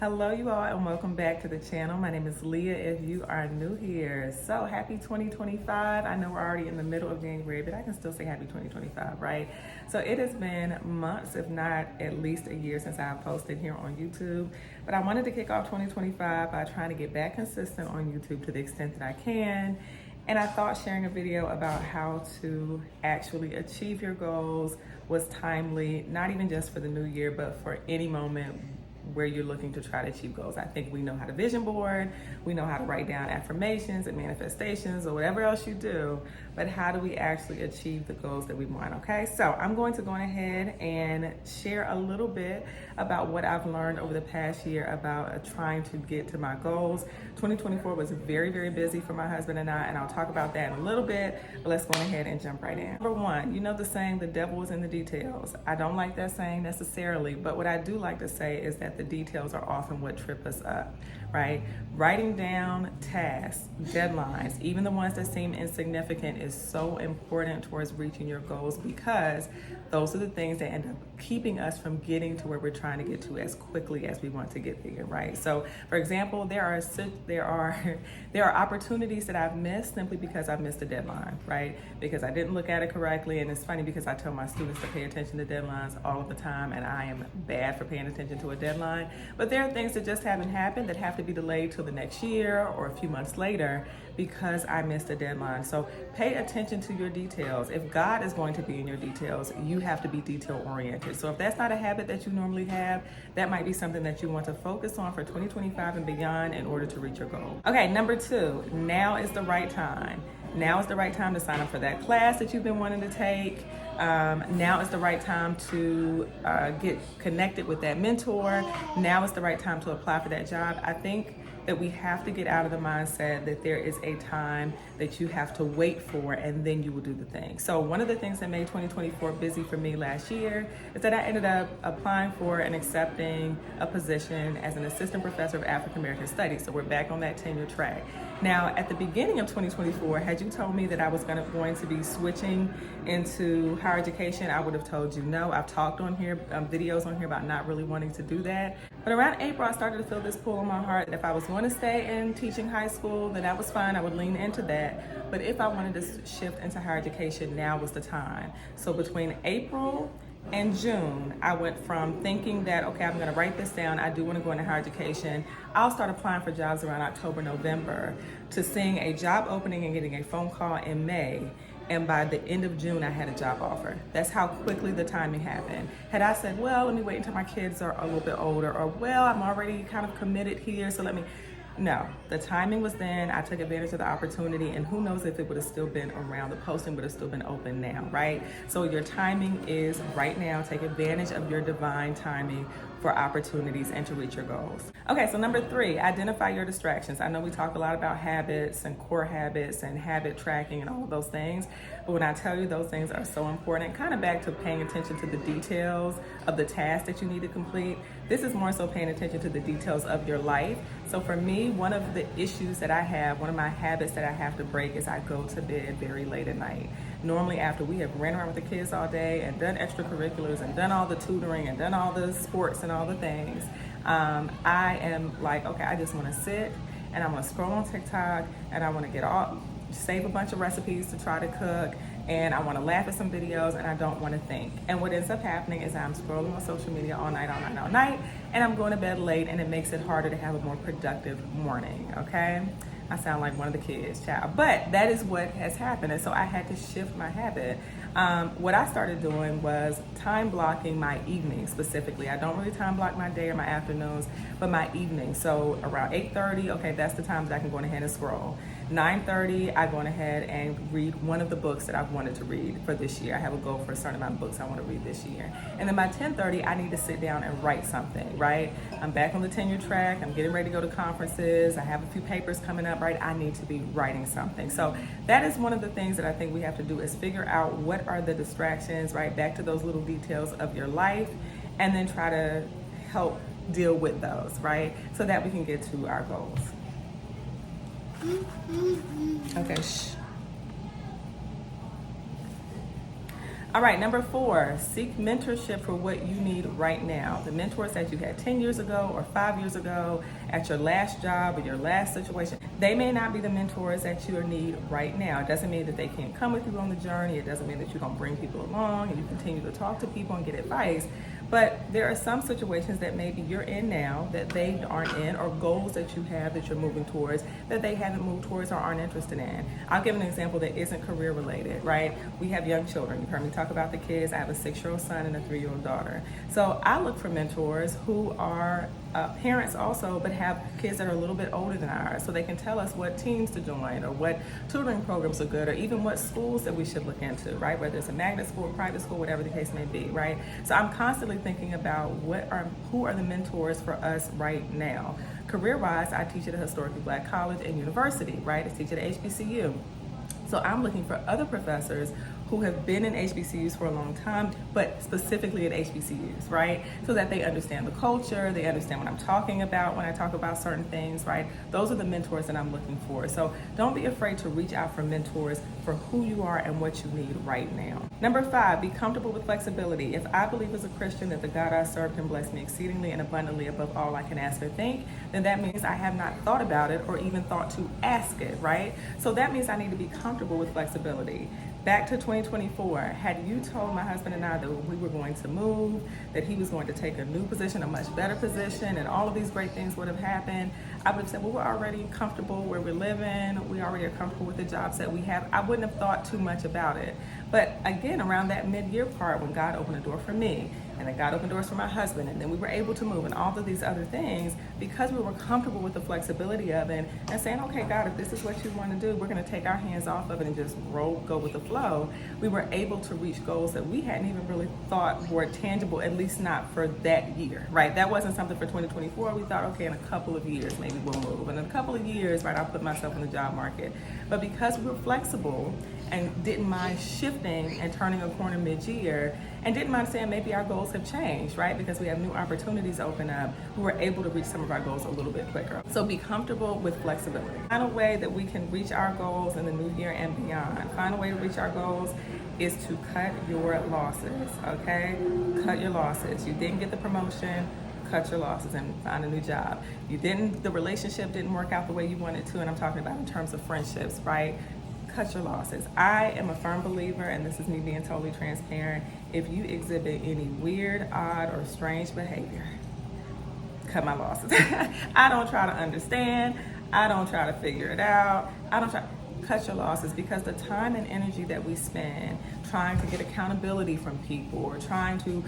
Hello you all and welcome back to the channel. My name is Leah if you are new here. So happy 2025. I know we're already in the middle of January, but I can still say happy 2025, right? So it has been months, if not at least a year since I've posted here on YouTube. But I wanted to kick off 2025 by trying to get back consistent on YouTube to the extent that I can. And I thought sharing a video about how to actually achieve your goals was timely, not even just for the new year, but for any moment where you're looking to try to achieve goals. I think we know how to vision board, we know how to write down affirmations and manifestations or whatever else you do, but how do we actually achieve the goals that we want, okay? So I'm going to go ahead and share a little bit about what I've learned over the past year about trying to get to my goals. 2024 was very, very busy for my husband and I, and I'll talk about that in a little bit, but let's go ahead and jump right in. Number one, you know the saying, the devil is in the details. I don't like that saying necessarily, but what I do like to say is that the details are often what trip us up, right? Writing down tasks, deadlines, even the ones that seem insignificant is so important towards reaching your goals because those are the things that end up keeping us from getting to where we're trying to get to as quickly as we want to get there, right? So for example, there are opportunities that I've missed simply because I've missed a deadline, right? Because I didn't look at it correctly. And it's funny because I tell my students to pay attention to deadlines all of the time, and I am bad for paying attention to a deadline. But there are things that just haven't happened that have to be delayed till the next year or a few months later because I missed a deadline. So pay attention to your details. If God is going to be in your details, you have to be detail oriented. So if that's not a habit that you normally have, that might be something that you want to focus on for 2025 and beyond in order to reach your goal. Okay, number two, now is the right time. Now is the right time to sign up for that class that you've been wanting to take. Now is the right time to get connected with that mentor. Now is the right time to apply for that job. I think that we have to get out of the mindset that there is a time that you have to wait for and then you will do the thing. So one of the things that made 2024 busy for me last year is that I ended up applying for and accepting a position as an assistant professor of African American studies. So we're back on that tenure track. Now, at the beginning of 2024, had you told me that I was going to be switching into higher education, I would have told you no. I've talked on here, videos on here about not really wanting to do that. But around April, I started to feel this pull on my heart that if I was going to stay in teaching high school, then that was fine. I would lean into that. But if I wanted to shift into higher education, now was the time. So between April and June, I went from thinking that, okay, I'm gonna write this down, I do wanna go into higher education, I'll start applying for jobs around October, November, to seeing a job opening and getting a phone call in May. And by the end of June, I had a job offer. That's how quickly the timing happened. Had I said, well, let me wait until my kids are a little bit older, or well, I'm already kind of committed here, so let me, no, the timing was then. I took advantage of the opportunity, and who knows if it would have still been around. The posting would have still been open now, right? So your timing is right now. Take advantage of your divine timing for opportunities and to reach your goals. Okay, so number three, identify your distractions. I know we talk a lot about habits and core habits and habit tracking and all of those things, but when I tell you those things are so important, kind of back to paying attention to the details of the task that you need to complete, this is more so paying attention to the details of your life. So for me, one of the issues that I have, one of my habits that I have to break is I go to bed very late at night. Normally after we have ran around with the kids all day and done extracurriculars and done all the tutoring and done all the sports and all the things, I am like, okay, I just want to sit and I'm going to scroll on TikTok and I want to save a bunch of recipes to try to cook, and I want to laugh at some videos and I don't want to think. And what ends up happening is I'm scrolling on social media all night, and I'm going to bed late, and it makes it harder to have a more productive morning, okay? I sound like one of the kids, child. But that is what has happened, and so I had to shift my habit. What I started doing was time blocking my evenings specifically. I don't really time block my day or my afternoons, but my evenings. So around 8:30, okay, that's the time that I can go ahead and scroll. 9:30, I go ahead and read one of the books that I've wanted to read for this year. I have a goal for a certain amount of books I want to read this year. And then by 10:30, I need to sit down and write something, right? I'm back on the tenure track. I'm getting ready to go to conferences. I have a few papers coming up, right? I need to be writing something. So that is one of the things that I think we have to do is figure out what are the distractions, right? Back to those little details of your life, and then try to help deal with those, right? So that we can get to our goals. Okay, shh. All right, number 4, seek mentorship for what you need right now. The mentors that you had 10 years ago or 5 years ago at your last job or your last situation, they may not be the mentors that you need right now. It doesn't mean that they can't come with you on the journey. It doesn't mean that you don't bring people along and you continue to talk to people and get advice. But there are some situations that maybe you're in now that they aren't in, or goals that you have that you're moving towards that they haven't moved towards or aren't interested in. I'll give an example that isn't career related, right? We have young children. You've heard me talk about the kids. I have a 6-year-old son and a 3-year-old daughter. So I look for mentors who are parents also, but have kids that are a little bit older than ours, so they can tell us what teams to join or what tutoring programs are good, or even what schools that we should look into, right? Whether it's a magnet school, private school, whatever the case may be, right? So I'm constantly thinking about who are the mentors for us right now. Career-wise, I teach at a historically black college and university, right? I teach at HBCU. So I'm looking for other professors who have been in HBCUs for a long time, but specifically at HBCUs, right? So that they understand the culture, they understand what I'm talking about when I talk about certain things, right? Those are the mentors that I'm looking for. So don't be afraid to reach out for mentors for who you are and what you need right now. Number 5, be comfortable with flexibility. If I believe as a Christian that the God I serve can bless me exceedingly and abundantly above all I can ask or think, then that means I have not thought about it or even thought to ask it, right? So that means I need to be comfortable with flexibility. Back to 2024, had you told my husband and I that we were going to move, that he was going to take a new position, a much better position, and all of these great things would have happened, I would have said, well, we're already comfortable where we're living, we already are comfortable with the jobs that we have. I wouldn't have thought too much about it. But again, around that mid-year part, when God opened a door for me, and then God opened doors for my husband, and then we were able to move, and all of these other things, because we were comfortable with the flexibility of it, and saying, okay, God, if this is what you want to do, we're going to take our hands off of it and just go with the flow. We were able to reach goals that we hadn't even really thought were tangible, at least not for that year, right? That wasn't something for 2024. We thought, okay, in a couple of years, maybe we'll move. And in a couple of years, right, I'll put myself in the job market. But because we were flexible and didn't mind shifting and turning a corner mid-year, and didn't mind saying maybe our goals have changed, right? Because we have new opportunities open up, we were able to reach some of our goals a little bit quicker. So be comfortable with flexibility. Find a way that we can reach our goals in the new year and beyond. Find a way to reach our goals is to cut your losses, okay? Cut your losses. You didn't get the promotion, cut your losses and find a new job. The relationship didn't work out the way you wanted to, and I'm talking about in terms of friendships, right? Cut your losses. I am a firm believer, and this is me being totally transparent, if you exhibit any weird, odd, or strange behavior, cut my losses. I don't try to understand. I don't try to figure it out. Cut your losses, because the time and energy that we spend trying to get accountability from people, or trying to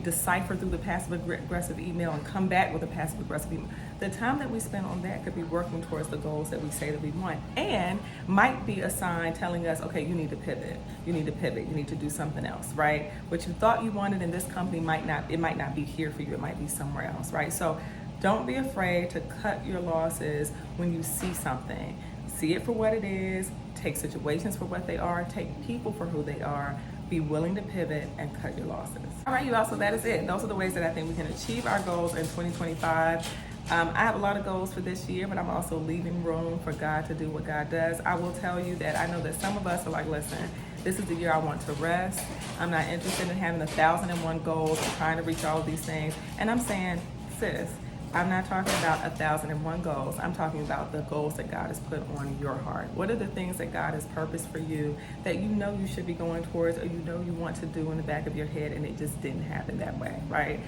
decipher through the passive-aggressive email and come back with a passive-aggressive email, the time that we spend on that could be working towards the goals that we say that we want, and might be a sign telling us, okay, you need to pivot, you need to do something else, right? What you thought you wanted in this company might not be here for you, it might be somewhere else, right? So don't be afraid to cut your losses when you see something. See it for what it is, take situations for what they are, take people for who they are, be willing to pivot and cut your losses. All right, you all, so that is it. Those are the ways that I think we can achieve our goals in 2025. I have a lot of goals for this year, but I'm also leaving room for God to do what God does. I will tell you that I know that some of us are like, listen, this is the year I want to rest. I'm not interested in having 1,001 goals and trying to reach all of these things. And I'm saying, sis, I'm not talking about 1,001 goals. I'm talking about the goals that God has put on your heart. What are the things that God has purposed for you that you know you should be going towards, or you know you want to do in the back of your head and it just didn't happen that way, right?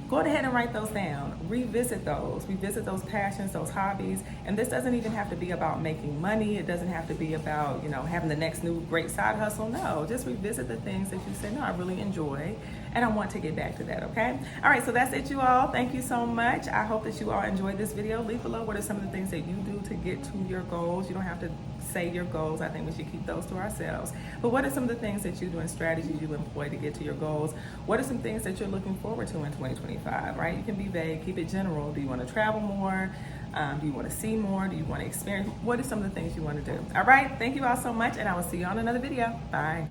Go ahead and write those down. Revisit those passions, those hobbies. And this doesn't even have to be about making money. It doesn't have to be about, having the next new great side hustle. No, just revisit the things that you say, no, I really enjoy, and I want to get back to that, okay? All right, so that's it, you all. Thank you so much. I hope that you all enjoyed this video. Leave below what are some of the things that you do to get to your goals. You don't have to say your goals. I think we should keep those to ourselves. But what are some of the things that you do and strategies you employ to get to your goals? What are some things that you're looking forward to in 2025, right? You can be vague, keep it general. Do you want to travel more? Do you want to see more? Do you want to experience? What are some of the things you want to do? All right, thank you all so much, and I will see you on another video. Bye.